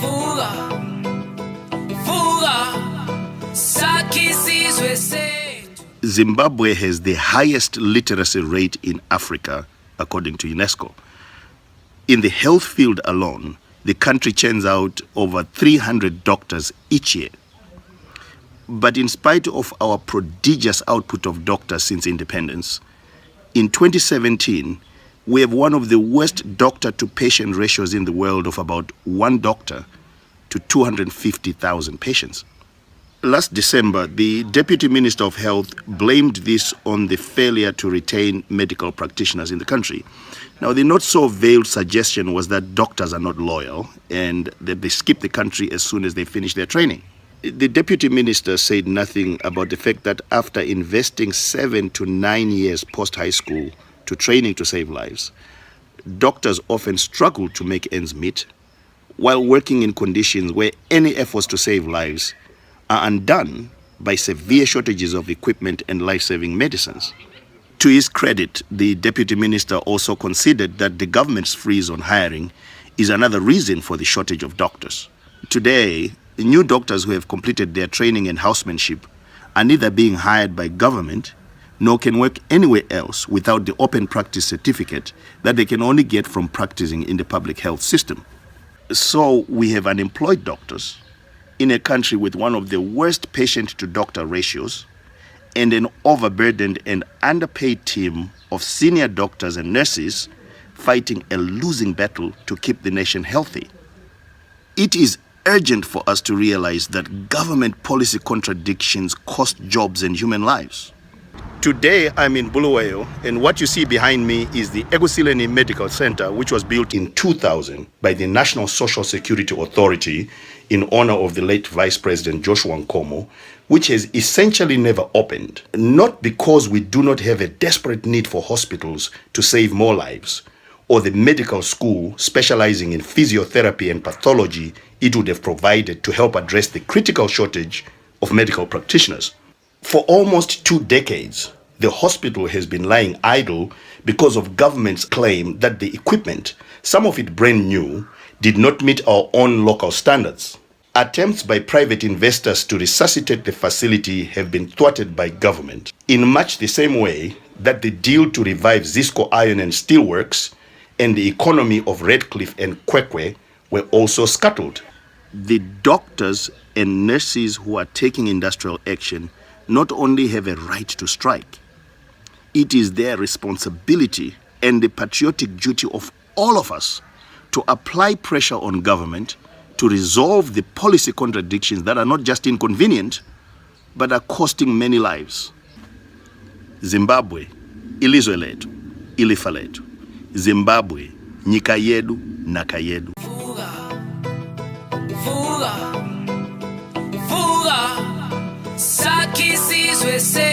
Vuga, vuga, sakisizwe sethu. Zimbabwe has the highest literacy rate in Africa, according to UNESCO. In the health field alone, the country churns out over 300 doctors each year. But in spite of our prodigious output of doctors since independence, in 2017, we have one of the worst doctor-to-patient ratios in the world of about 1 doctor to 250,000 patients. Last December, the Deputy Minister of Health blamed this on the failure to retain medical practitioners in the country. Now, the not-so-veiled suggestion was that doctors are not loyal and that they skip the country as soon as they finish their training. The Deputy Minister said nothing about the fact that after investing 7 to 9 years post-high school to training to save lives, doctors often struggle to make ends meet while working in conditions where any efforts to save lives are undone by severe shortages of equipment and life-saving medicines. To his credit, the Deputy Minister also considered that the government's freeze on hiring is another reason for the shortage of doctors. Today, new doctors who have completed their training in housemanship are neither being hired by government nor can work anywhere else without the open practice certificate that they can only get from practicing in the public health system. So we have unemployed doctors in a country with one of the worst patient-to-doctor ratios and an overburdened and underpaid team of senior doctors and nurses fighting a losing battle to keep the nation healthy. It is urgent for us to realize that government policy contradictions cost jobs and human lives. Today, I'm in Bulawayo, and what you see behind me is the Egusileni Medical Center, which was built in 2000 by the National Social Security Authority in honor of the late Vice President Joshua Nkomo, which has essentially never opened, not because we do not have a desperate need for hospitals to save more lives, or the medical school specializing in physiotherapy and pathology it would have provided to help address the critical shortage of medical practitioners. For almost 2 decades, the hospital has been lying idle because of government's claim that the equipment, some of it brand new, did not meet our own local standards. Attempts by private investors to resuscitate the facility have been thwarted by government in much the same way that the deal to revive Zisco Iron and Steel Works and the economy of Redcliffe and Kwekwe were also scuttled. The doctors and nurses who are taking industrial action not only have a right to strike, it is their responsibility and the patriotic duty of all of us to apply pressure on government to resolve the policy contradictions that are not just inconvenient, but are costing many lives. Zimbabwe, ilizwe letu, ilifa letu. Zimbabwe, nyika yedu, naka yedu. Vuga, vuga, vuga, sakisizwe sethu.